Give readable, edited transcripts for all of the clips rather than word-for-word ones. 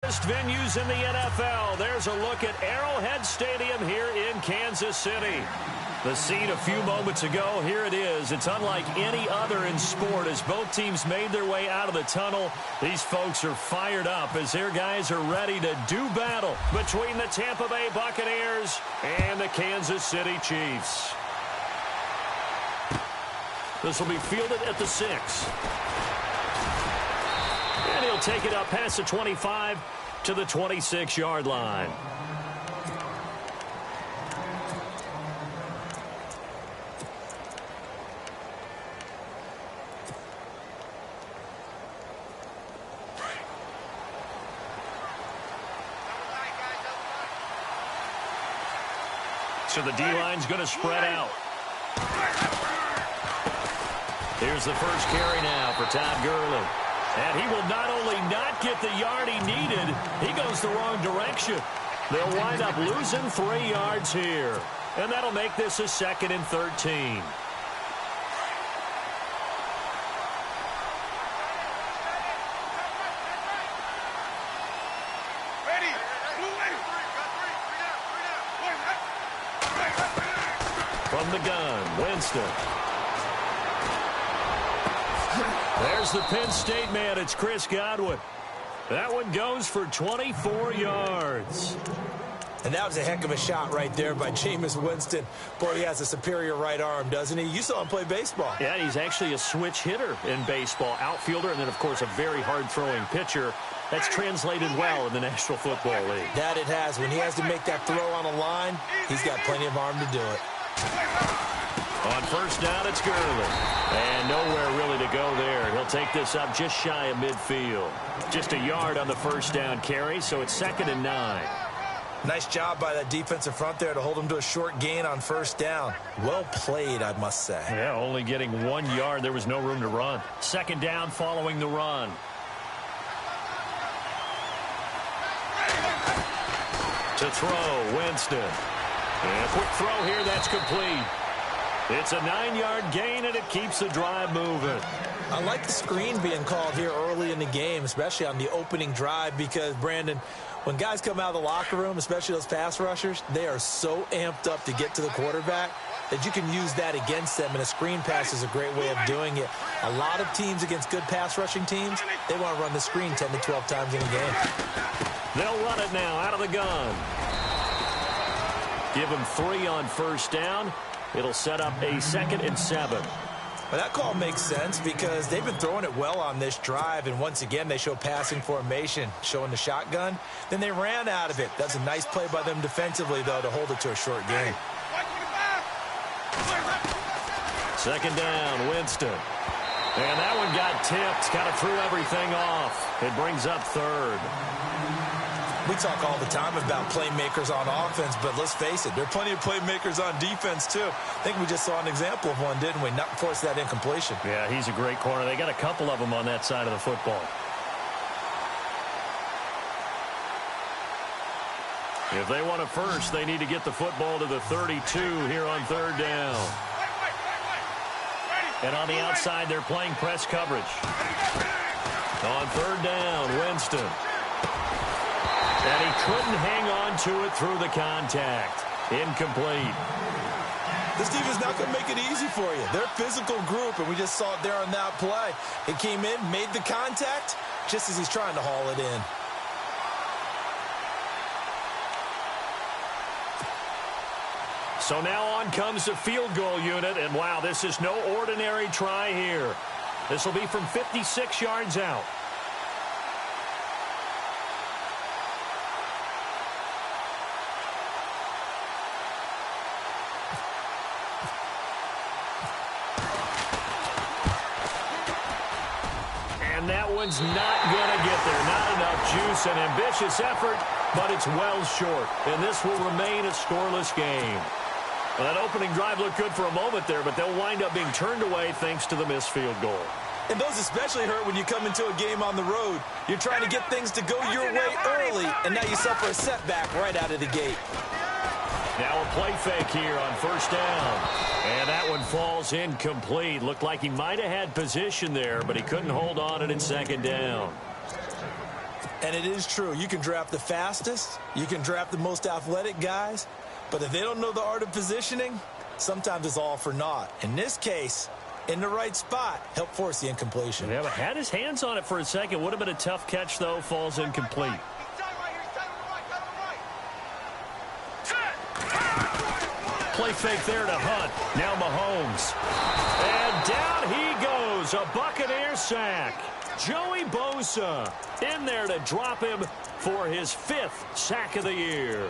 Venues in the NFL. There's a look at Arrowhead Stadium here in Kansas City. The scene a few moments ago, here it is. It's unlike any other in sport as both teams made their way out of the tunnel. These folks are fired up as their guys are ready to do battle between the Tampa Bay Buccaneers and the Kansas City Chiefs. This will be fielded at the 6. And he'll take it up past the 25 to the 26-yard line. So the D-line's going to spread out. Here's the first carry now for Todd Gurley. And he will not only not get the yard he needed, he goes the wrong direction. They'll wind up losing 3 yards here. And that'll make this a 2nd and 13. From the gun, Winston. There's the Penn State man. It's Chris Godwin. That one goes for 24 yards. And that was a heck of a shot right there by Jameis Winston. Boy, he has a superior right arm, doesn't he? You saw him play baseball. Yeah, he's actually a switch hitter in baseball. Outfielder and then, of course, a very hard-throwing pitcher. That's translated well in the National Football League. That it has. When he has to make that throw on a line, he's got plenty of arm to do it. On first down, it's Gurley. And nowhere really to go there. He'll take this up just shy of midfield. Just a yard on the first down carry, so it's 2nd and 9. Nice job by that defensive front there to hold him to a short gain on first down. Well played, I must say. Yeah, only getting 1 yard. There was no room to run. 2nd down following the run. To throw, Winston. And a quick throw here, that's complete. It's a 9-yard gain, and it keeps the drive moving. I like the screen being called here early in the game, especially on the opening drive, because, Brandon, when guys come out of the locker room, especially those pass rushers, they are so amped up to get to the quarterback that you can use that against them, and a screen pass is a great way of doing it. A lot of teams against good pass rushing teams, they want to run the screen 10 to 12 times in a game. They'll run it now out of the gun. Give him 3 on first down. It'll set up a 2nd and 7. Well, that call makes sense because they've been throwing it well on this drive, and once again they show passing formation, showing the shotgun. Then they ran out of it. That's a nice play by them defensively, though, to hold it to a short gain. 2nd down, Winston. And that one got tipped, kind of threw everything off. It brings up 3rd. We talk all the time about playmakers on offense, but let's face it, there are plenty of playmakers on defense, too. I think we just saw an example of one, didn't we? Not force that incompletion. Yeah, he's a great corner. They got a couple of them on that side of the football. If they want a first, they need to get the football to the 32 here on 3rd down. And on the outside, they're playing press coverage. On 3rd down, Winston. And he couldn't hang on to it through the contact. Incomplete. This defense is not going to make it easy for you. They're a physical group, and we just saw it there on that play. It came in, made the contact, just as he's trying to haul it in. So now on comes the field goal unit, and wow, this is no ordinary try here. This will be from 56 yards out. And that one's not going to get there. Not enough juice. An ambitious effort, but it's well short. And this will remain a scoreless game. Well, that opening drive looked good for a moment there, but they'll wind up being turned away thanks to the missed field goal. And those especially hurt when you come into a game on the road. You're trying to get things to go your way early, and now you suffer a setback right out of the gate. Now a play fake here on first down. And that one falls incomplete. Looked like he might have had position there, but he couldn't hold on it in 2nd down. And it is true. You can draft the fastest. You can draft the most athletic guys. But if they don't know the art of positioning, sometimes it's all for naught. In this case, in the right spot, help force the incompletion. Yeah, but had his hands on it for a second. Would have been a tough catch, though. Falls incomplete. Play fake there to Hunt. Now Mahomes. And down he goes. A Buccaneer sack. Joey Bosa in there to drop him for his 5th sack of the year.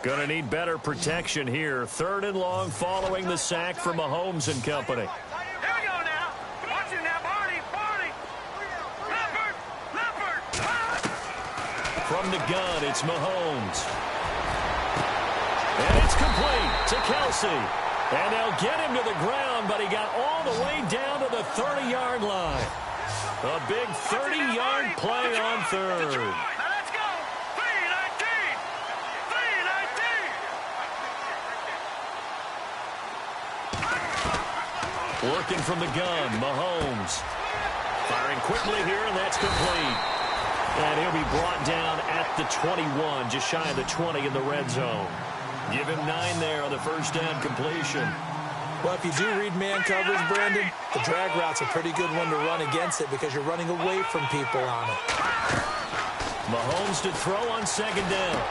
Gonna need better protection here. 3rd and long following the sack from Mahomes and company. Here we go now. Watch it now, Barney. Leopard. From the gun, it's Mahomes. And it's complete to Kelsey. And they'll get him to the ground, but he got all the way down to the 30-yard line. A big 30-yard play on 3rd. Now let's go. 3-19. Working from the gun, Mahomes. Firing quickly here, and that's complete. And he'll be brought down at the 21, just shy of the 20 in the red zone. Give him 9 there on the first down completion. Well, if you do read man coverage, Brandon, the drag route's a pretty good one to run against it because you're running away from people on it. Mahomes to throw on 2nd down.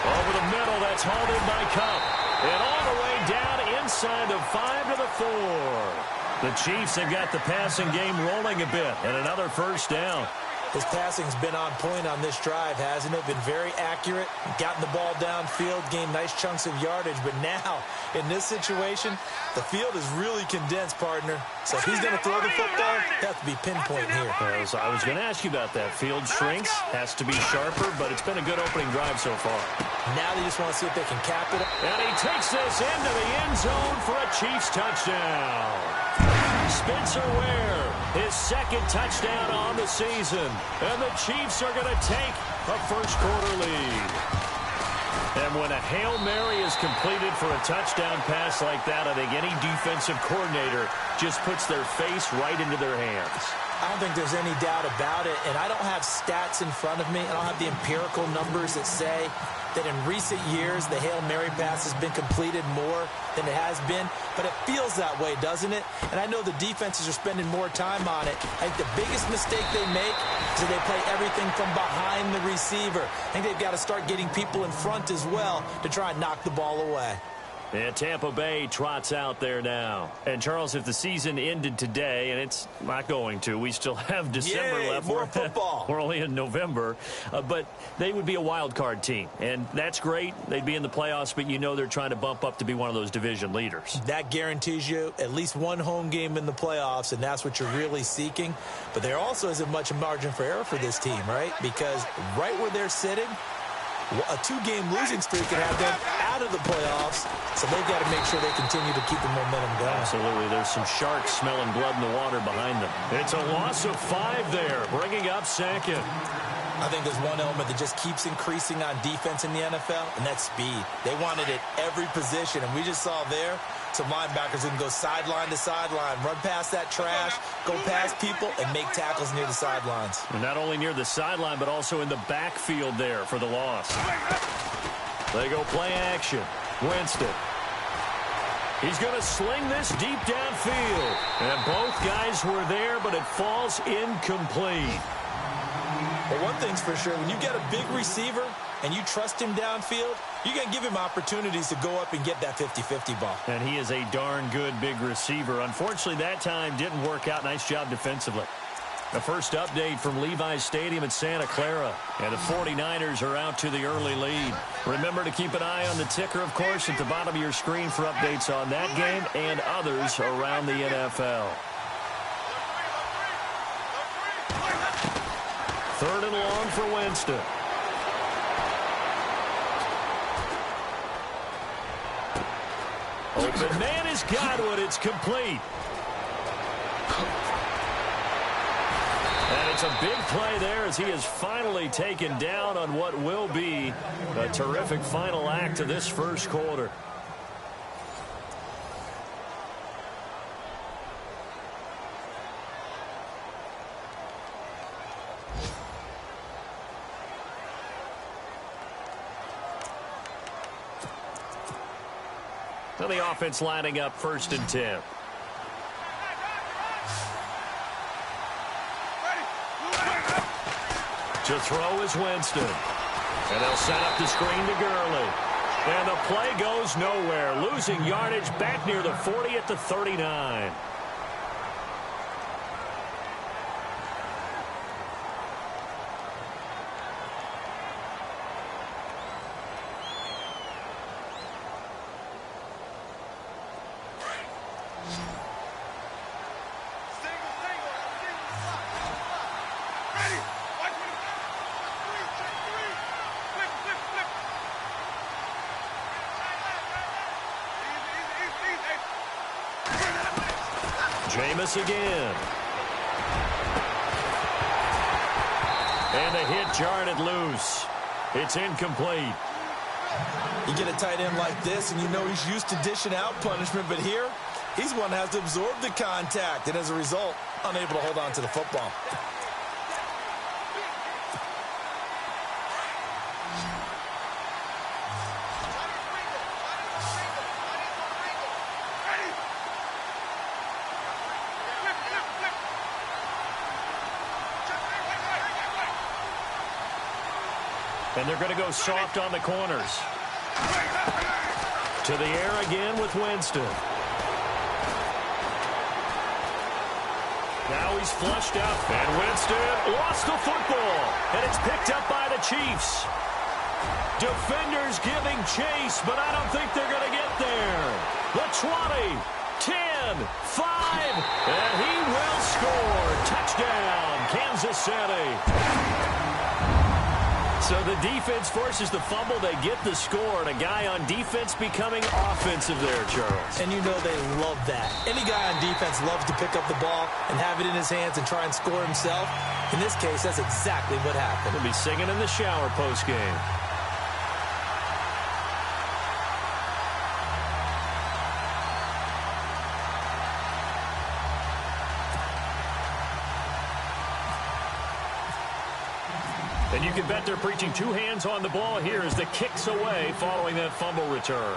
Over the middle, that's hauled in by Cup. And all the way down inside the 5 to the 4. The Chiefs have got the passing game rolling a bit, and another first down. His passing's been on point on this drive, hasn't it? Been very accurate, gotten the ball downfield, gained nice chunks of yardage. But now, in this situation, the field is really condensed, partner. So if he's going to throw the football, it has to be pinpoint here. So I was going to ask you about that. Field shrinks, has to be sharper, but it's been a good opening drive so far. Now they just want to see if they can cap it. And he takes this into the end zone for a Chiefs touchdown. Spencer Ware, his 2nd touchdown on the season. And the Chiefs are going to take a first-quarter lead. And when a Hail Mary is completed for a touchdown pass like that, I think any defensive coordinator just puts their face right into their hands. I don't think there's any doubt about it, and I don't have stats in front of me. I don't have the empirical numbers that say that in recent years the Hail Mary pass has been completed more than it has been, but it feels that way, doesn't it? And I know the defenses are spending more time on it. I think the biggest mistake they make is that they play everything from behind the receiver. I think they've got to start getting people in front as well to try and knock the ball away. And Tampa Bay trots out there now. And, Charles, if the season ended today, and it's not going to, we still have December left. More football. We're only in November. But they would be a wild card team. And that's great. They'd be in the playoffs, but you know they're trying to bump up to be one of those division leaders. That guarantees you at least one home game in the playoffs, and that's what you're really seeking. But there also isn't much margin for error for this team, right? Because right where they're sitting, a 2-game losing streak could have them out of the playoffs, so they've got to make sure they continue to keep the momentum going. Absolutely. There's some sharks smelling blood in the water behind them. It's a loss of 5 there, bringing up 2nd. I think there's one element that just keeps increasing on defense in the NFL, and that's speed. They want it at every position, and we just saw there some linebackers who can go sideline to sideline, run past that trash, go past people, and make tackles near the sidelines. And not only near the sideline, but also in the backfield there for the loss. They go play action. Winston. He's going to sling this deep downfield. And both guys were there, but it falls incomplete. Well, one thing's for sure, when you get a big receiver and you trust him downfield, you're going to give him opportunities to go up and get that 50-50 ball. And he is a darn good big receiver. Unfortunately, that time didn't work out. Nice job defensively. The first update from Levi's Stadium in Santa Clara. And the 49ers are out to the early lead. Remember to keep an eye on the ticker, of course, at the bottom of your screen for updates on that game and others around the NFL. 3rd and long for Winston. Open man is Godwin. It's complete. And it's a big play there as he is finally taken down on what will be a terrific final act of this first quarter. And the offense lining up 1st and 10. To throw is Winston. And they'll set up the screen to Gurley. And the play goes nowhere. Losing yardage back near the 40 at the 39. Jameis again. And the hit jarred it loose. It's incomplete. You get a tight end like this, and you know he's used to dishing out punishment, but here, he's one that has to absorb the contact, and as a result, unable to hold on to the football. And they're going to go soft on the corners. To the air again with Winston. Now he's flushed out. And Winston lost the football. And it's picked up by the Chiefs. Defenders giving chase, but I don't think they're going to get there. The 20, 10, 5, and he will score. Touchdown, Kansas City. So the defense forces the fumble. They get the score. And a guy on defense becoming offensive there, Charles. And you know they love that. Any guy on defense loves to pick up the ball and have it in his hands and try and score himself. In this case, that's exactly what happened. He'll be singing in the shower post-game. And you can bet they're preaching two hands on the ball here as the kick's away following that fumble return.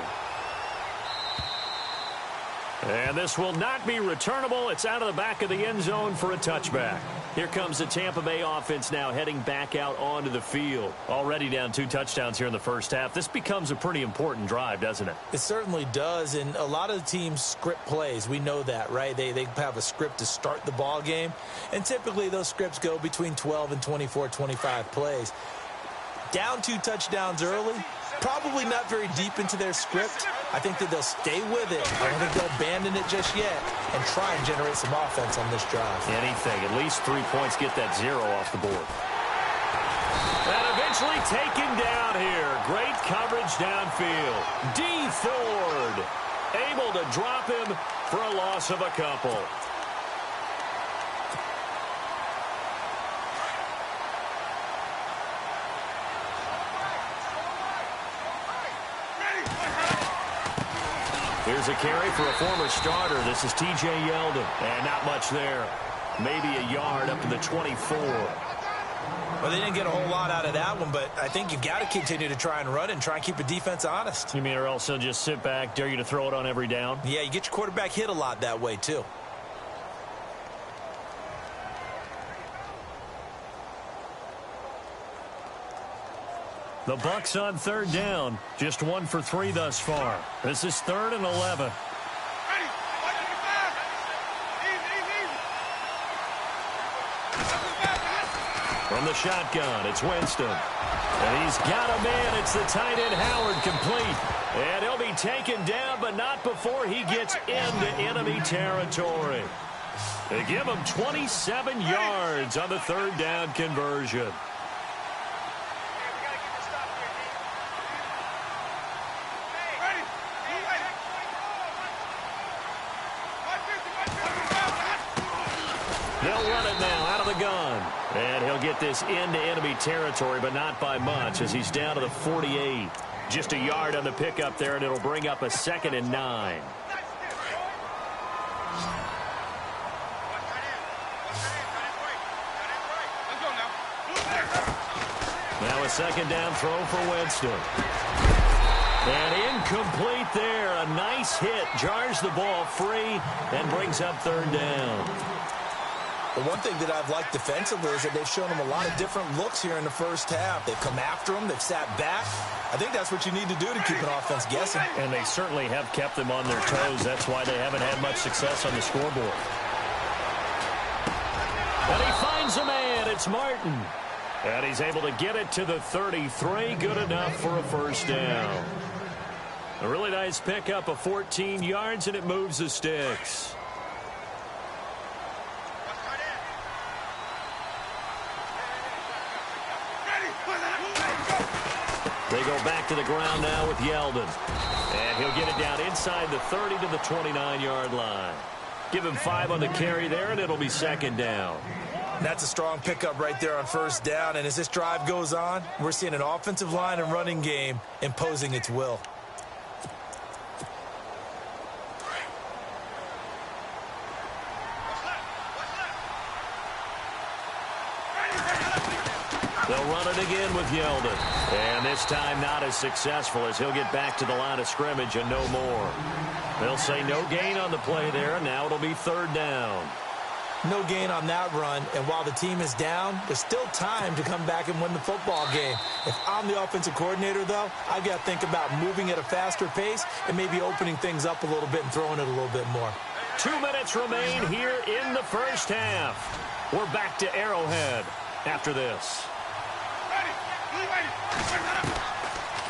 And this will not be returnable. It's out of the back of the end zone for a touchback. Here comes the Tampa Bay offense now heading back out onto the field. Already down 2 touchdowns here in the first half. This becomes a pretty important drive, doesn't it? It certainly does, and a lot of the teams script plays. We know that, right? They have a script to start the ball game, and typically those scripts go between 12 and 24, 25 plays. Down 2 touchdowns early, probably not very deep into their script. I think that they'll stay with it. I don't think they'll abandon it just yet and try and generate some offense on this drive. Anything. At least 3 points, get that 0 off the board. And eventually taken down here. Great coverage downfield. D. Ford able to drop him for a loss of a couple. Here's a carry for a former starter. This is T.J. Yeldon. And not much there. Maybe a yard up to the 24. Well, they didn't get a whole lot out of that one, but I think you've got to continue to try and run and try and keep the defense honest. You mean or else they'll just sit back, dare you to throw it on every down? Yeah, you get your quarterback hit a lot that way, too. The Bucs on 3rd down. Just 1 for 3 thus far. This is 3rd and 11. From the shotgun, it's Winston. And he's got a man. It's the tight end Howard complete. And he'll be taken down, but not before he gets into enemy territory. They give him 27 yards on the 3rd down conversion. They'll run it now out of the gun. And he'll get this into enemy territory, but not by much as he's down to the 48. Just a yard on the pickup there, and it'll bring up a 2nd and 9. Now a 2nd down throw for Winston. And incomplete there. A nice hit. Jars the ball free and brings up third down. The one thing that I've liked defensively is that they've shown them a lot of different looks here in the first half. They've come after them. They've sat back. I think that's what you need to do to keep an offense guessing. And they certainly have kept them on their toes. That's why they haven't had much success on the scoreboard. And he finds a man. It's Martin. And he's able to get it to the 33. Good enough for a first down. A really nice pickup of 14 yards, and it moves the sticks. They go back to the ground now with Yeldon. And he'll get it down inside the 30 to the 29-yard line. Give him 5 on the carry there, and it'll be second down. That's a strong pickup right there on first down. And as this drive goes on, we're seeing an offensive line and running game imposing its will. They'll run it again with Yeldon. And this time not as successful as he'll get back to the line of scrimmage and no more. They'll say no gain on the play there. Now it'll be third down. No gain on that run, and while the team is down, there's still time to come back and win the football game. If I'm the offensive coordinator, though, I've got to think about moving at a faster pace and maybe opening things up a little bit and throwing it a little bit more. 2 minutes remain here in the first half. We're back to Arrowhead after this.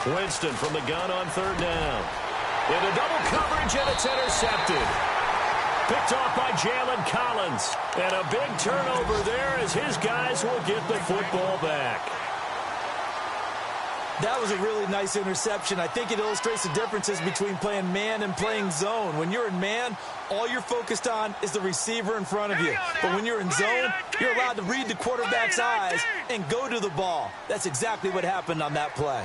Winston from the gun on third down. Into double coverage, and it's intercepted. Picked off by Jalen Collins. And a big turnover there as his guys will get the football back. That was a really nice interception. I think it illustrates the differences between playing man and playing zone. When you're in man, all you're focused on is the receiver in front of you. But when you're in zone, you're allowed to read the quarterback's eyes and go to the ball. That's exactly what happened on that play.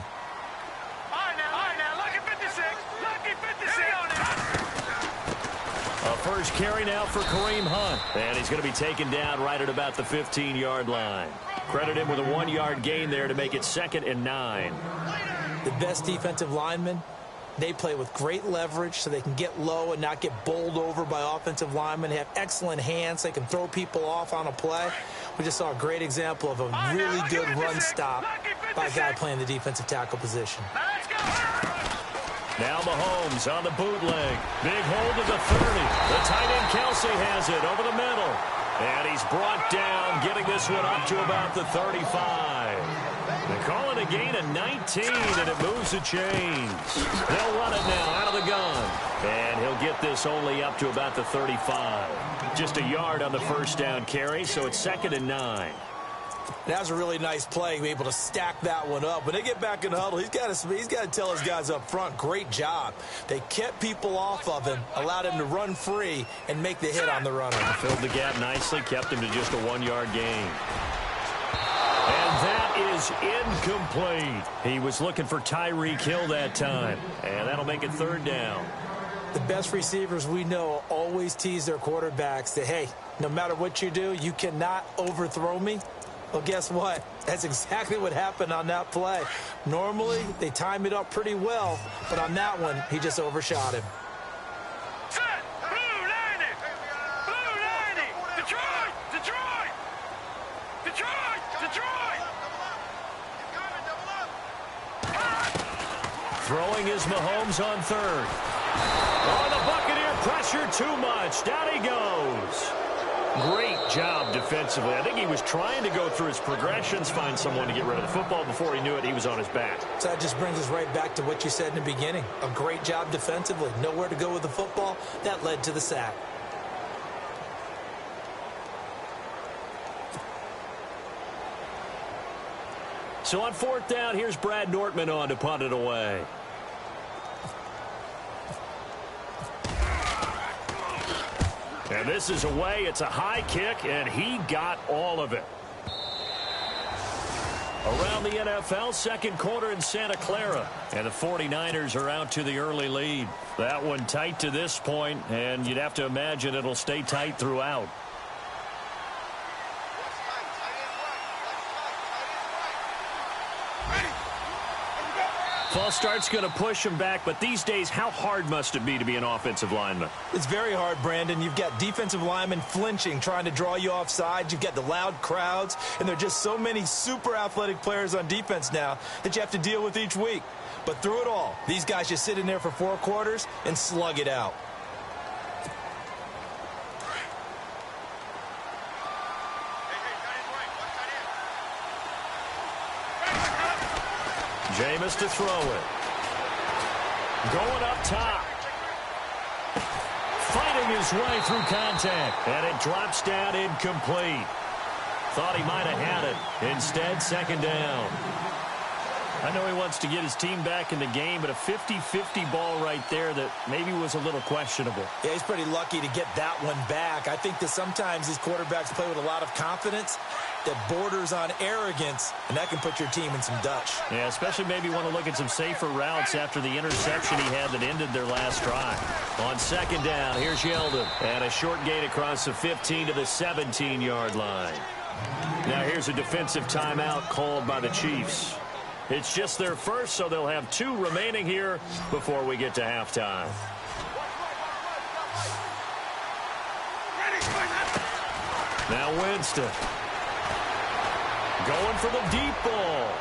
First carry now for Kareem Hunt. And he's going to be taken down right at about the 15-yard line. Credit him with a 1-yard gain there to make it 2nd and 9. The best defensive linemen, they play with great leverage so they can get low and not get bowled over by offensive linemen. They have excellent hands. They can throw people off on a play. We just saw a great example of a really good run stop by a guy playing the defensive tackle position. Now Mahomes on the bootleg. Big hold of the 30. The tight end Kelsey has it over the middle. And he's brought down, getting this one up to about the 35. They call it a gain of 19, and it moves the chains. They'll run it now out of the gun. And he'll get this only up to about the 35. Just a yard on the first down carry, so it's 2nd and 9. That was a really nice play, be able to stack that one up. When they get back in the huddle, he's got to tell his guys up front, great job. They kept people off of him, allowed him to run free, and make the hit on the runner. Filled the gap nicely, kept him to just a 1-yard gain. And that is incomplete. He was looking for Tyreek Hill that time, and that'll make it third down. The best receivers we know always tease their quarterbacks that, hey, no matter what you do, you cannot overthrow me. Well, guess what? That's exactly what happened on that play. Normally, they time it up pretty well, but on that one, he just overshot him. Set! Blue 90! Blue 90! Detroit! Detroit! Detroit! Detroit! Throwing is Mahomes on third. Oh, the Buccaneer pressure too much. Down he goes. Great job defensively. I think he was trying to go through his progressions, find someone to get rid of the football. Before he knew it, he was on his back. So that just brings us right back to what you said in the beginning. A great job defensively. Nowhere to go with the football. That led to the sack. So on fourth down, here's Brad Nortman on to punt it away. And this is away. It's a high kick, and he got all of it. Around the NFL, second quarter in Santa Clara. And the 49ers are out to the early lead. That one tight to this point, and you'd have to imagine it'll stay tight throughout. False start's going to push him back, but these days, how hard must it be to be an offensive lineman? It's very hard, Brandon. You've got defensive linemen flinching, trying to draw you offside. You've got the loud crowds, and there are just so many super athletic players on defense now that you have to deal with each week. But through it all, these guys just sit in there for 4 quarters and slug it out. Jameis to throw it. Going up top. Fighting his way through contact. And it drops down incomplete. Thought he might have had it. Instead, second down. I know he wants to get his team back in the game, but a 50-50 ball right there that maybe was a little questionable. Yeah, he's pretty lucky to get that one back. I think that sometimes these quarterbacks play with a lot of confidence that borders on arrogance, and that can put your team in some Dutch. Yeah, especially maybe want to look at some safer routes after the interception he had that ended their last drive. On second down, here's Yeldon. And a short gain across the 15 to the 17-yard line. Now here's a defensive timeout called by the Chiefs. It's just their first, so they'll have 2 remaining here before we get to halftime. Now Winston. Going for the deep ball.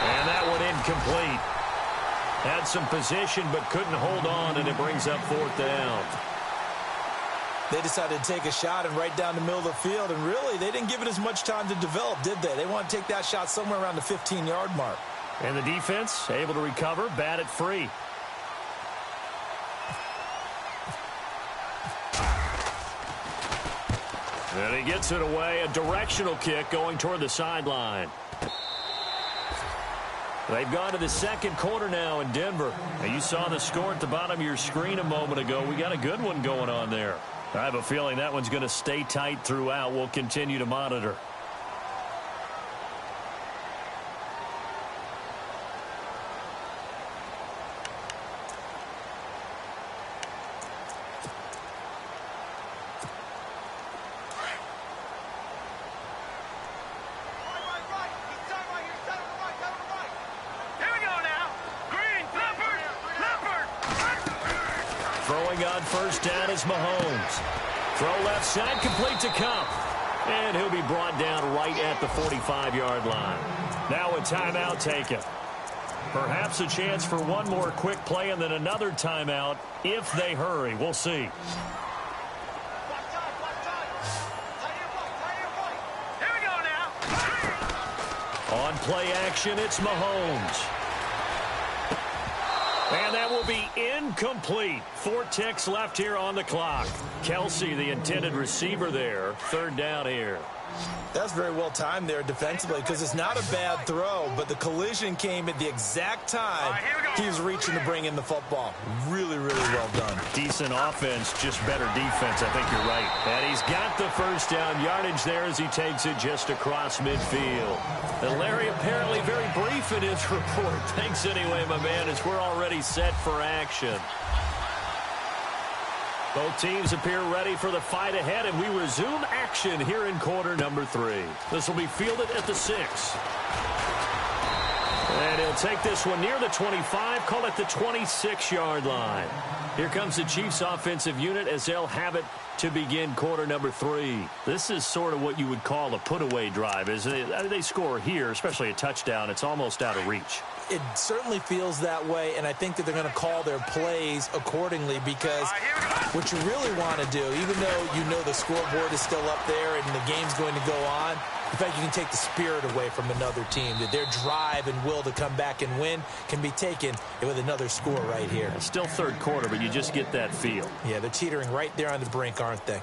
And that one incomplete. Had some position but couldn't hold on, and it brings up 4th down. They decided to take a shot and right down the middle of the field, and really, they didn't give it as much time to develop, did they? They want to take that shot somewhere around the 15-yard mark. And the defense able to recover, bat it free. And he gets it away, a directional kick going toward the sideline. They've gone to the second quarter now in Denver. And you saw the score at the bottom of your screen a moment ago. We got a good one going on there. I have a feeling that one's going to stay tight throughout. We'll continue to monitor. First down is Mahomes. Throw left side, complete to Cup. And he'll be brought down right at the 45-yard line. Now a timeout taken. Perhaps a chance for one more quick play and then another timeout if they hurry. We'll see. Here we go now. On play action, it's Mahomes. And that will be incomplete. 4 ticks left here on the clock. Kelsey, the intended receiver there. 3rd down here. That's very well timed there defensively because it's not a bad throw, but the collision came at the exact time he was reaching to bring in the football. Really, really well done. Decent offense, just better defense. I think you're right. And he's got the first down yardage there as he takes it just across midfield. And Larry apparently very brief in his report. Thanks anyway, my man, as we're already set for action. Both teams appear ready for the fight ahead, and we resume action here in quarter number 3. This will be fielded at the 6. And he'll take this one near the 25, call it the 26-yard line. Here comes the Chiefs offensive unit as they'll have it to begin quarter number 3. This is sort of what you would call a put-away drive, isn't it? They score here, especially a touchdown. It's almost out of reach. It certainly feels that way, and I think that they're going to call their plays accordingly because what you really want to do, even though you know the scoreboard is still up there and the game's going to go on, in fact, you can take the spirit away from another team. That their drive and will to come back and win can be taken with another score right here. It's still 3rd quarter, but you just get that feel. Yeah, they're teetering right there on the brink, aren't they?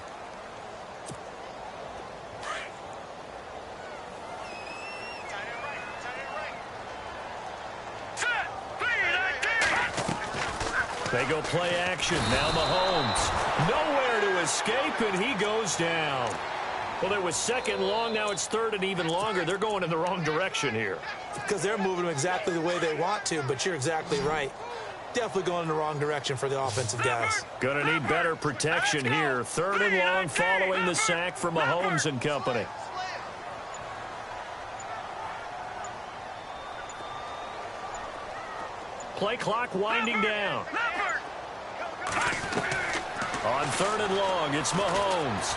They go play action. Now Mahomes. Nowhere to escape, and he goes down. Well, it was 2nd long. Now it's 3rd and even longer. They're going in the wrong direction here. Because they're moving them exactly the way they want to, but you're exactly right. Definitely going in the wrong direction for the offensive guys. Going to need better protection here. 3rd and long following the sack from Mahomes and company. Play clock winding down. On 3rd and long, it's Mahomes.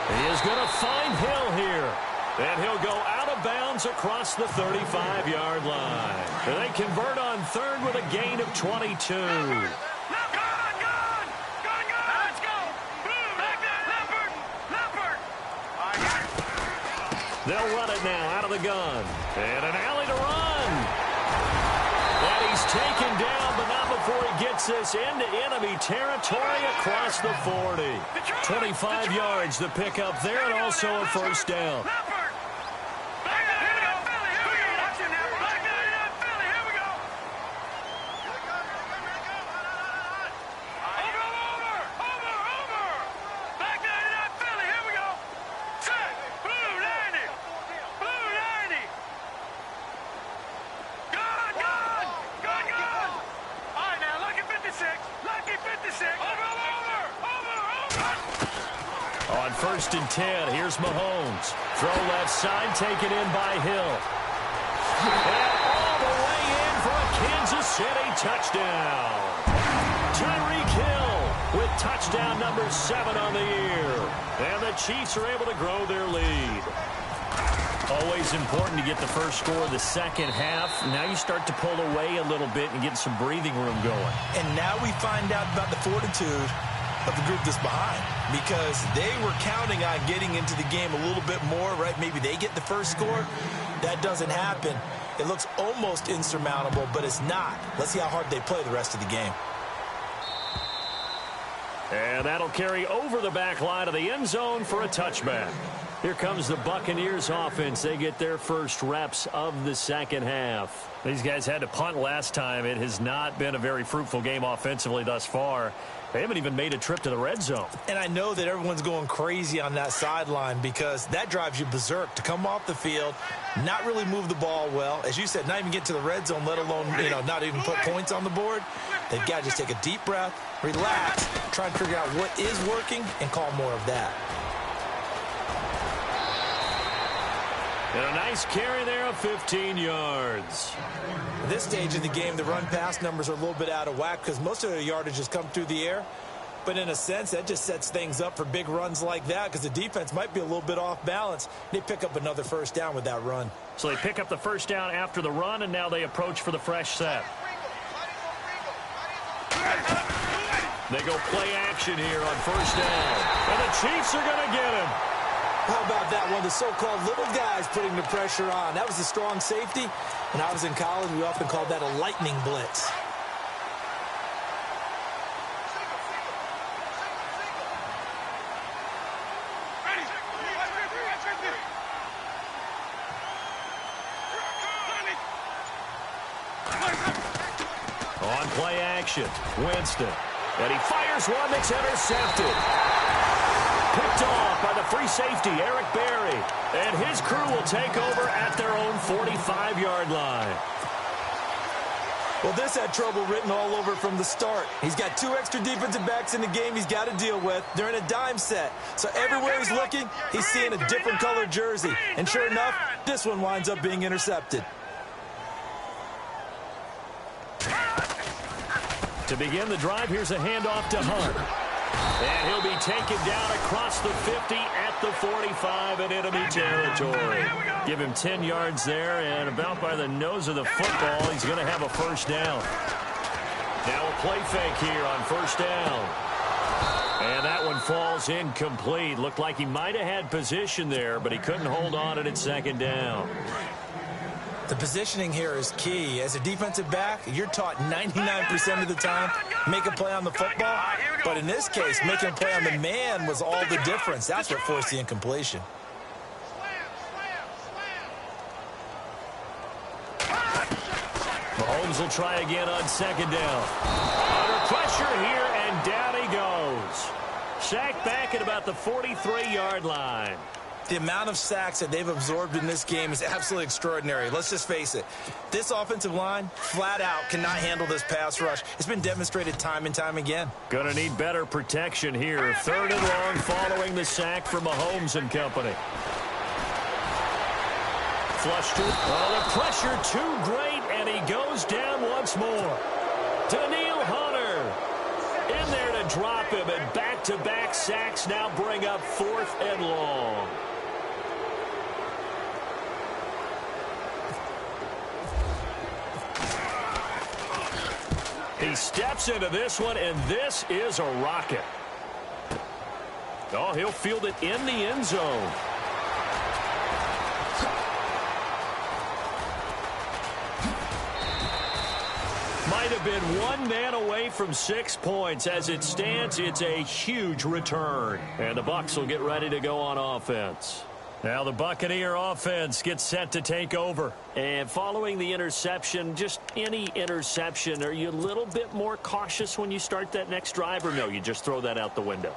He is going to find Hill here. And he'll go out of bounds across the 35-yard line. They convert on 3rd with a gain of 22. They'll run it now out of the gun. And an alley to run. And he's taken down, but not before he gets this into enemy territory across the 40. 25 yards to pick up there, and also a first down. On 1st and 10, here's Mahomes. Throw left side, taken in by Hill. And all the way in for a Kansas City touchdown. Tyreek Hill with touchdown number 7 on the year. And the Chiefs are able to grow their lead. Always important to get the first score of the second half. Now you start to pull away a little bit and get some breathing room going. And now we find out about the fortitude of the group that's behind, because they were counting on getting into the game a little bit more, right? Maybe they get the first score. That doesn't happen. It looks almost insurmountable, but it's not. Let's see how hard they play the rest of the game. And that'll carry over the back line of the end zone for a touchback. Here comes the Buccaneers offense. They get their first reps of the second half. These guys had to punt last time. It has not been a very fruitful game offensively thus far. They haven't even made a trip to the red zone. And I know that everyone's going crazy on that sideline because that drives you berserk to come off the field, not really move the ball well. As you said, not even get to the red zone, let alone, not even put points on the board. They've got to just take a deep breath, relax, try and figure out what is working, and call more of that. And a nice carry there of 15 yards. At this stage of the game, the run-pass numbers are a little bit out of whack because most of their yardage has come through the air. But in a sense, that just sets things up for big runs like that because the defense might be a little bit off balance. They pick up another first down with that run. So they pick up the first down after the run, and now they approach for the fresh set. They go play action here on first down. And the Chiefs are going to get him. How about that one? The so-called little guys putting the pressure on. That was a strong safety. When I was in college, we often called that a lightning blitz. On play action, Winston. And he fires one that's intercepted. Picked off by the free safety, Eric Berry. And his crew will take over at their own 45-yard line. Well, this had trouble written all over from the start. He's got 2 extra defensive backs in the game he's got to deal with. They're in a dime set. So everywhere he's looking, he's seeing a different colored jersey. And sure enough, this one winds up being intercepted. To begin the drive, here's a handoff to Hunt. And he'll be taken down across the 50 at the 45 in enemy territory. Give him 10 yards there, and about by the nose of the football, he's going to have a first down. Now a play fake here on first down. And that one falls incomplete. Looked like he might have had position there, but he couldn't hold on at second down. The positioning here is key. As a defensive back, you're taught 99% of the time, make a play on the football. But in this case, making a play on the man was all the difference. That's what forced the incompletion. Mahomes will try again on second down. Under pressure here, and down he goes. Sacked back at about the 43-yard line. The amount of sacks that they've absorbed in this game is absolutely extraordinary. Let's just face it. This offensive line, flat out, cannot handle this pass rush. It's been demonstrated time and time again. Gonna need better protection here. Third and long following the sack from Mahomes and company. Flush to, the pressure too great, and he goes down once more. Daniil Hunter in there to drop him, and back-to-back sacks now bring up 4th and long. He steps into this one, and this is a rocket. Oh, he'll field it in the end zone. Might have been one man away from 6 points. As it stands, it's a huge return. And the Bucs will get ready to go on offense. Now the Buccaneer offense gets set to take over. And following the interception, just any interception, are you a little bit more cautious when you start that next drive, or no, you just throw that out the window?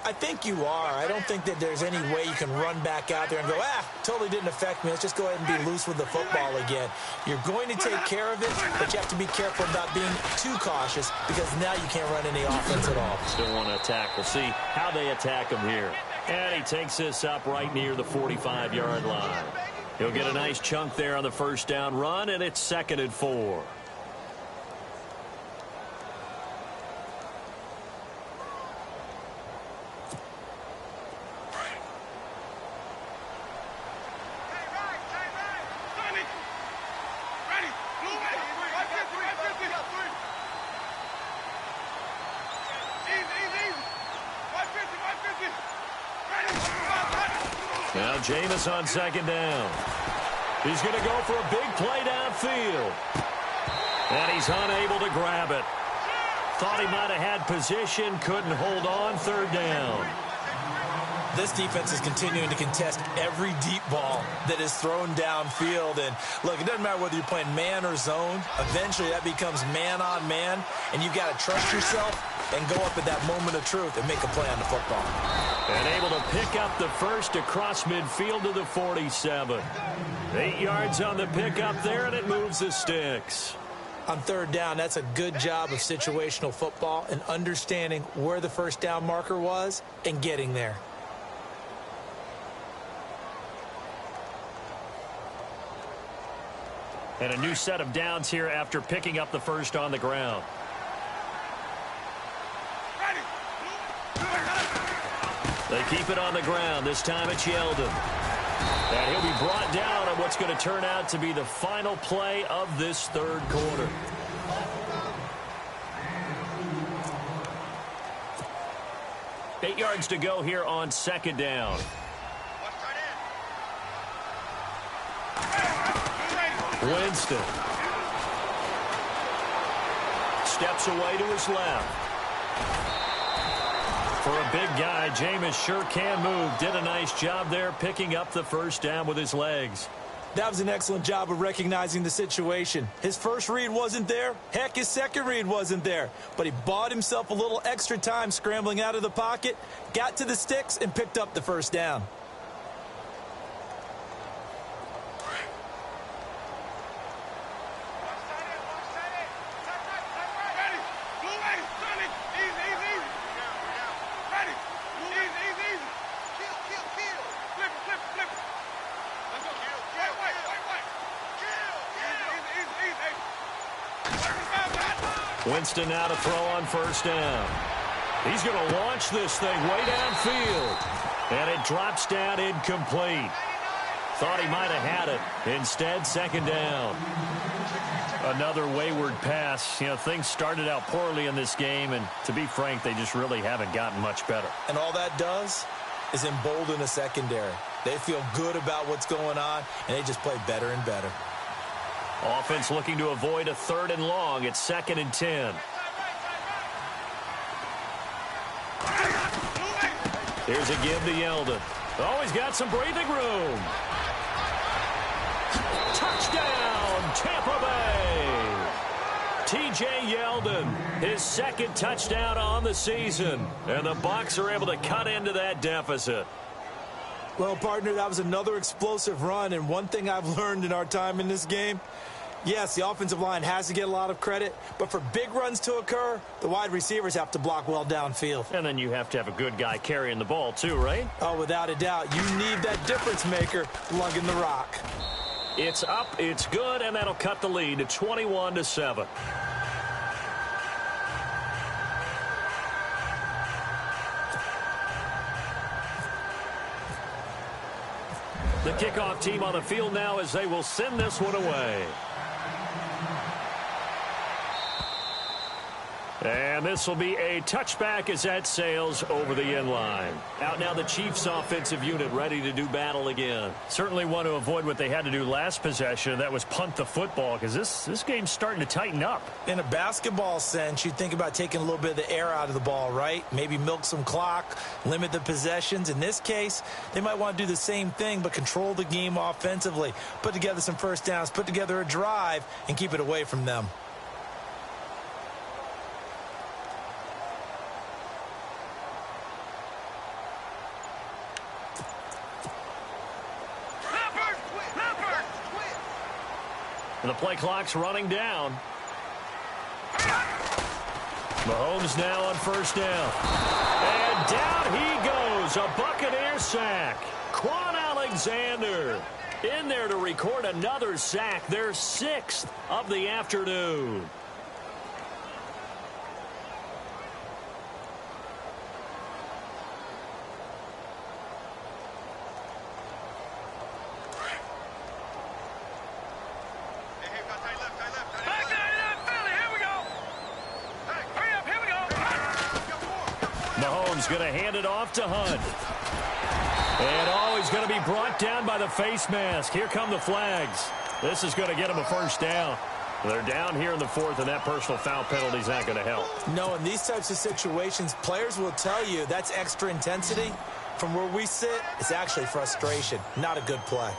I think you are. I don't think that there's any way you can run back out there and go, totally didn't affect me. Let's just go ahead and be loose with the football again. You're going to take care of it, but you have to be careful about being too cautious because now you can't run any offense at all. Still want to attack. We'll see how they attack him here. And he takes this up right near the 45-yard line. He'll get a nice chunk there on the first down run, and it's 2nd and 4. Now Jameis on 2nd down. He's going to go for a big play downfield. And he's unable to grab it. Thought he might have had position, couldn't hold on, 3rd down. This defense is continuing to contest every deep ball that is thrown downfield. And, look, it doesn't matter whether you're playing man or zone. Eventually, that becomes man-on-man, and you've got to trust yourself and go up at that moment of truth and make a play on the football. And able to pick up the first across midfield to the 47. 8 yards on the pickup there, and it moves the sticks. On 3rd down, that's a good job of situational football and understanding where the first down marker was and getting there. And a new set of downs here after picking up the first on the ground. They keep it on the ground. This time it's Yeldon. And he'll be brought down on what's going to turn out to be the final play of this 3rd quarter. Eight yards to go here on 2nd down. Winston steps away to his left. For a big guy, Jameis sure can move. Did a nice job there picking up the first down with his legs. That was an excellent job of recognizing the situation. His first read wasn't there. Heck, his second read wasn't there. But he bought himself a little extra time scrambling out of the pocket, got to the sticks, and picked up the first down. Winston now to throw on first down. He's going to launch this thing way downfield. And it drops down incomplete. Thought he might have had it. Instead, 2nd down. Another wayward pass. You know, things started out poorly in this game, and to be frank, they just really haven't gotten much better. And all that does is embolden a secondary. They feel good about what's going on, and they just play better and better. Offense looking to avoid a 3rd and long. It's 2nd and 10. Here's a give to Yeldon. Oh, he's got some breathing room. Touchdown, Tampa Bay. T.J. Yeldon, his 2nd touchdown on the season. And the Bucs are able to cut into that deficit. Well, partner, that was another explosive run, and one thing I've learned in our time in this game, yes, the offensive line has to get a lot of credit, but for big runs to occur, the wide receivers have to block well downfield. And then you have to have a good guy carrying the ball too, right? Oh, without a doubt. You need that difference maker lugging the rock. It's up, it's good, and that'll cut the lead to 21-7. The kickoff team on the field now as they will send this one away. And this will be a touchback as that sails over the end line. Out now the Chiefs offensive unit ready to do battle again. Certainly want to avoid what they had to do last possession. That was punt the football because this game's starting to tighten up. In a basketball sense, you think about taking a little bit of the air out of the ball, right? Maybe milk some clock, limit the possessions. In this case, they might want to do the same thing but control the game offensively. Put together some first downs, put together a drive, and keep it away from them. And the play clock's running down. Mahomes now on first down. And down he goes. A Buccaneer sack. Quan Alexander in there to record another sack. Their 6th of the afternoon. Mahomes going to hand it off to Hunt. And he's going to be brought down by the face mask. Here come the flags. This is going to get him a first down. They're down here in the 4th, and that personal foul penalty is not going to help. No, in these types of situations, players will tell you that's extra intensity. From where we sit, it's actually frustration. Not a good play.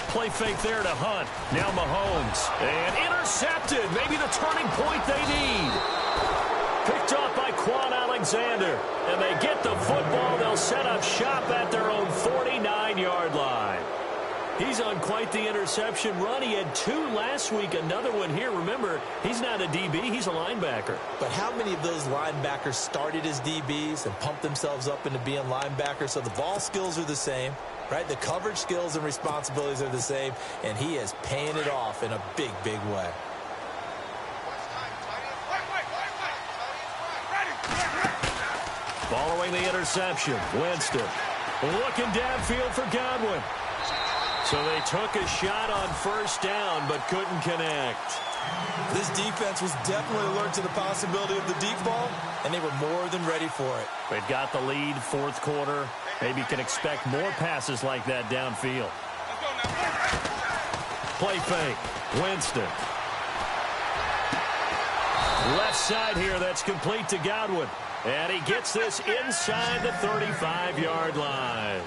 Play fake there to Hunt. Now Mahomes. And intercepted. Maybe the turning point they need. Picked off by Quan Alexander. And they get the football. They'll set up shop at their own 49-yard line. He's on quite the interception run. He had 2 last week, another one here. Remember, he's not a DB, he's a linebacker. But how many of those linebackers started as DBs and pumped themselves up into being linebackers? So the ball skills are the same, right? The coverage skills and responsibilities are the same, and he is paying it off in a big, big way. Following the interception, Winston looking downfield for Godwin. So they took a shot on first down, but couldn't connect. This defense was definitely alert to the possibility of the deep ball, and they were more than ready for it. They've got the lead, 4th quarter. Maybe can expect more passes like that downfield. Play fake, Winston. Left side here, that's complete to Godwin. And he gets this inside the 35-yard line.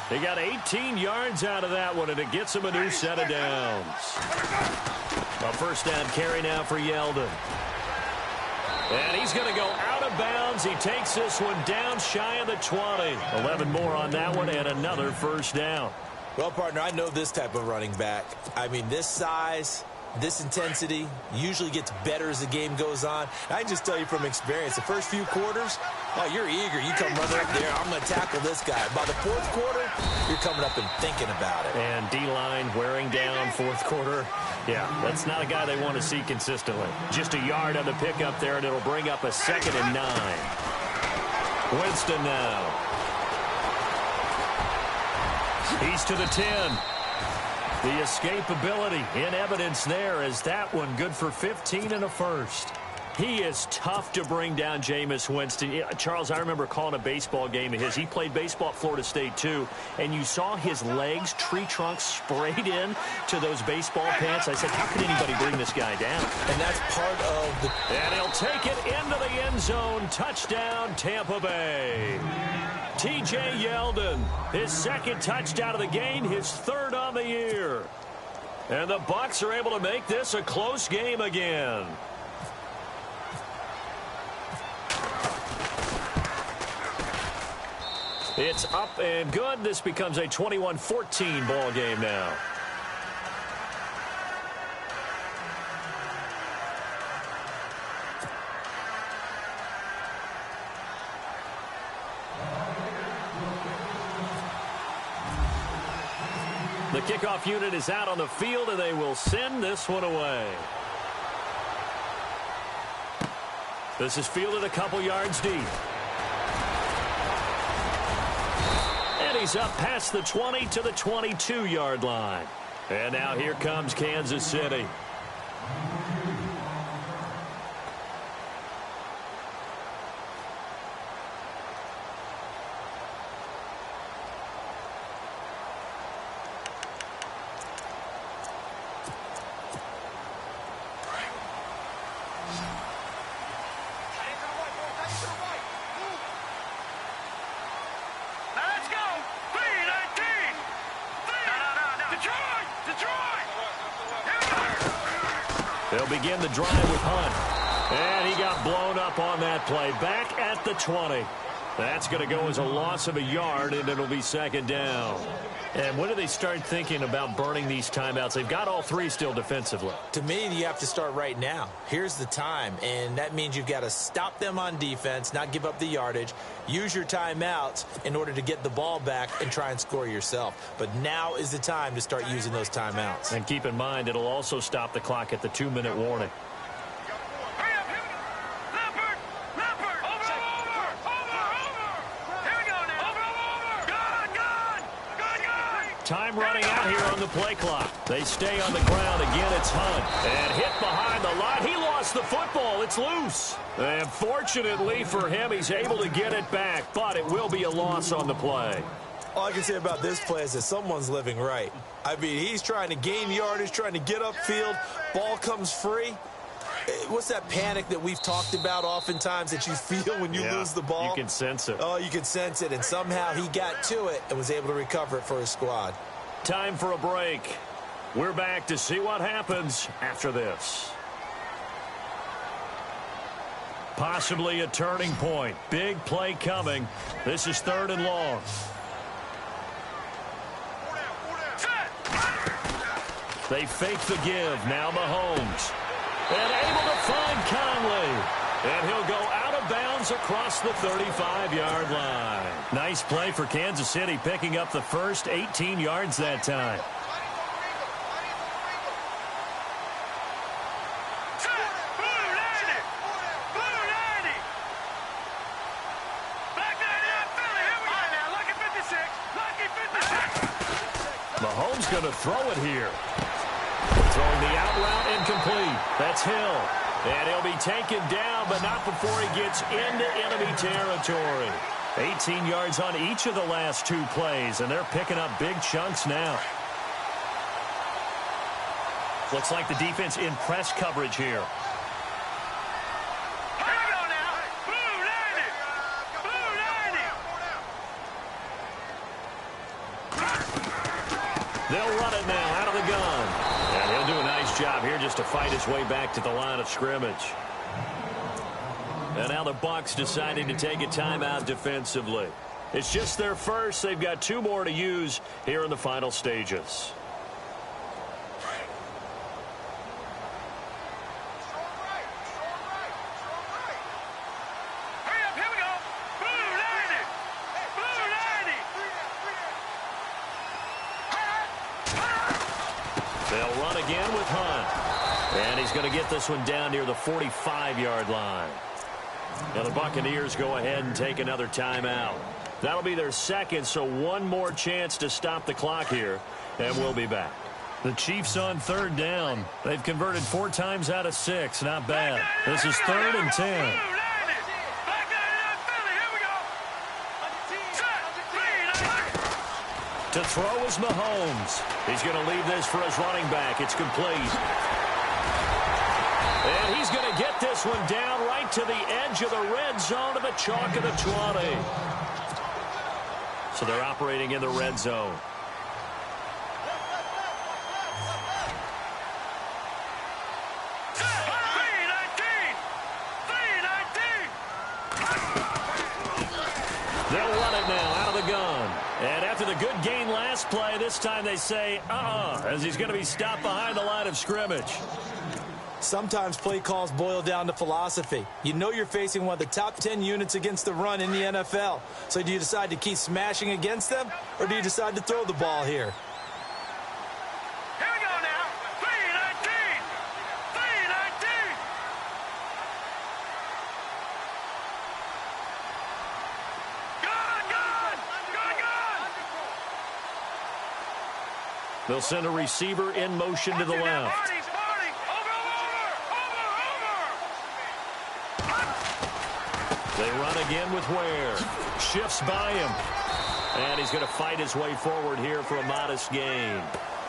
They got 18 yards out of that one, and it gets him a new set of downs. A first down carry now for Yeldon. And he's going to go out of bounds. He takes this one down shy of the 20. 11 more on that one, and another first down. Well, partner, I know this type of running back. I mean, this size, this intensity usually gets better as the game goes on. I can just tell you from experience, the first few quarters, oh, you're eager. You come running up there, I'm going to tackle this guy. By the 4th quarter, you're coming up and thinking about it. And D-line wearing down 4th quarter. Yeah, that's not a guy they want to see consistently. Just a yard on the pickup there, and it'll bring up a 2nd and 9. Winston now. He's to the 10. The escapability in evidence there as that one good for 15 and a first. He is tough to bring down, Jameis Winston. Yeah, Charles, I remember calling a baseball game of his. He played baseball at Florida State, too, and you saw his legs, tree trunks sprayed in to those baseball pants. I said, how can anybody bring this guy down? And that's part of the... And he'll take it into the end zone. Touchdown, Tampa Bay. T.J. Yeldon, his 2nd touchdown of the game, his 3rd on the year. And the Bucs are able to make this a close game again. It's up and good. This becomes a 21-14 ball game now. The kickoff unit is out on the field, and they will send this one away. This is fielded a couple yards deep. And he's up past the 20 to the 22-yard line. And now here comes Kansas City. They'll begin the drive with Hunt. And he got blown up on that play. Back at the 20. That's going to go as a loss of a yard, and it'll be second down. And when do they start thinking about burning these timeouts? They've got all three still defensively. To me, you have to start right now. Here's the time, and that means you've got to stop them on defense, not give up the yardage, use your timeouts in order to get the ball back and try and score yourself. But now is the time to start using those timeouts. And keep in mind, it'll also stop the clock at the 2-minute warning. Time running out here on the play clock. They stay on the ground. Again, it's Hunt. And hit behind the line. He lost the football. It's loose. And fortunately for him, he's able to get it back. But it will be a loss on the play. All I can say about this play is that someone's living right. I mean, he's trying to gain yardage, trying to get upfield. Ball comes free. What's that panic that we've talked about oftentimes that you feel when you lose the ball? You can sense it. Oh, you can sense it. And somehow he got to it and was able to recover it for his squad. Time for a break. We're back to see what happens after this. Possibly a turning point. Big play coming. This is 3rd and long. They fake the give. Now Mahomes. And able to find Conley. And he'll go out of bounds across the 35-yard line. Nice play for Kansas City, picking up the first 18 yards that time. Mahomes going to throw it here. Throwing the out route incomplete. That's Hill. And he'll be taken down, but not before he gets into enemy territory. 18 yards on each of the last 2 plays, and they're picking up big chunks now. Looks like the defense in press coverage here. They'll run it now out of the gun. And he'll do a nice job here just to fight his way back to the line of scrimmage. And now the Bucs deciding to take a timeout defensively. It's just their first. They've got 2 more to use here in the final stages. They'll run again with Hunt. And he's going to get this one down near the 45-yard line. Now the Buccaneers go ahead and take another timeout. That'll be their second, so 1 more chance to stop the clock here, and we'll be back. The Chiefs on 3rd down. They've converted 4 times out of 6. Not bad. This is 3rd and 10. To throw is Mahomes. He's going to leave this for his running back. It's complete. And he's going to get this one down right to the edge of the red zone to the chalk of the 20. So they're operating in the red zone. They'll run it now out of the gun. And after the good gain last play, this time they say, as he's going to be stopped behind the line of scrimmage. Sometimes play calls boil down to philosophy. You know you're facing one of the top 10 units against the run in the NFL. So do you decide to keep smashing against them, or do you decide to throw the ball here? They'll send a receiver in motion to the left. They run again with Ware. Shifts by him. And he's going to fight his way forward here for a modest gain.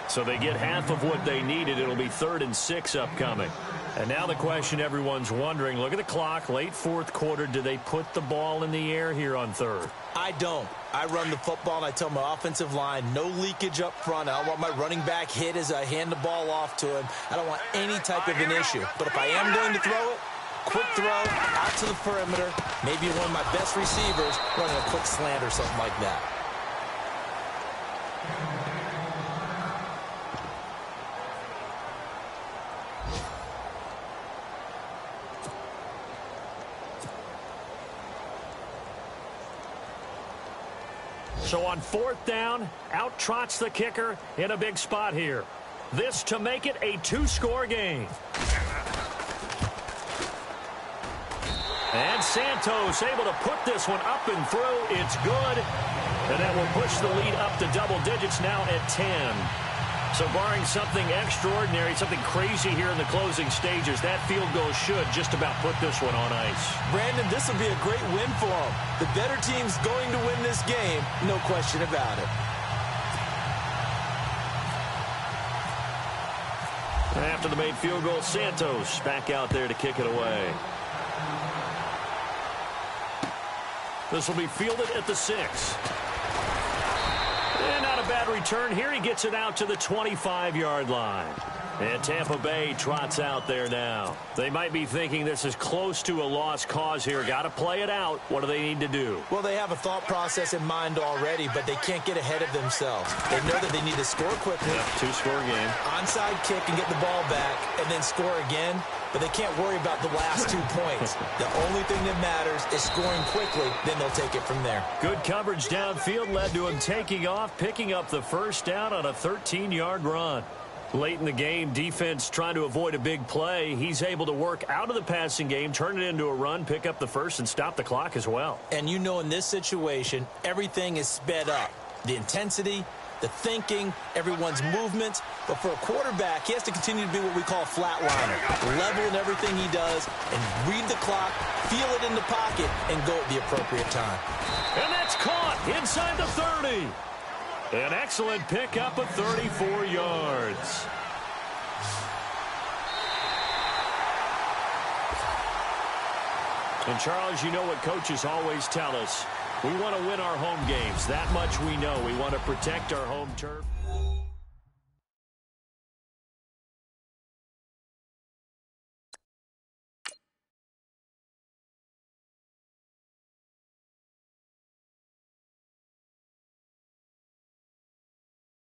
So they get half of what they needed. It'll be 3rd and 6 upcoming. And now the question everyone's wondering, look at the clock, late 4th quarter. Do they put the ball in the air here on 3rd? I don't. I run the football, and I tell my offensive line, no leakage up front. I don't want my running back hit as I hand the ball off to him. I don't want any type of an issue. But if I am going to throw it, quick throw out to the perimeter, maybe one of my best receivers running a quick slant or something like that. So on 4th down, out trots the kicker in a big spot here. This to make it a 2-score game. And Santos able to put this one up and through. It's good. And that will push the lead up to double digits now at 10. So barring something extraordinary, something crazy here in the closing stages, that field goal should just about put this one on ice. Brandon, this will be a great win for them. The better team's going to win this game, no question about it. After the made field goal, Santos back out there to kick it away. This will be fielded at the 6. And not a bad return here. He gets it out to the 25-yard line. And Tampa Bay trots out there now. They might be thinking this is close to a lost cause here. Got to play it out. What do they need to do? Well, they have a thought process in mind already, but they can't get ahead of themselves. They know that they need to score quickly. Yep, 2-score game. Onside kick and get the ball back and then score again. But they can't worry about the last 2 points. The only thing that matters is scoring quickly. Then they'll take it from there. Good coverage downfield led to him taking off, picking up the 1st down on a 13-yard run. Late in the game, defense trying to avoid a big play. He's able to work out of the passing game, turn it into a run, pick up the 1st, and stop the clock as well. And you know in this situation, everything is sped up. The intensity, the thinking, everyone's movements. But for a quarterback, he has to continue to be what we call a flatliner. Level in everything he does and read the clock, feel it in the pocket, and go at the appropriate time. And that's caught inside the 30. An excellent pickup of 34 yards. And, Charles, you know what coaches always tell us. We want to win our home games. That much we know. We want to protect our home turf.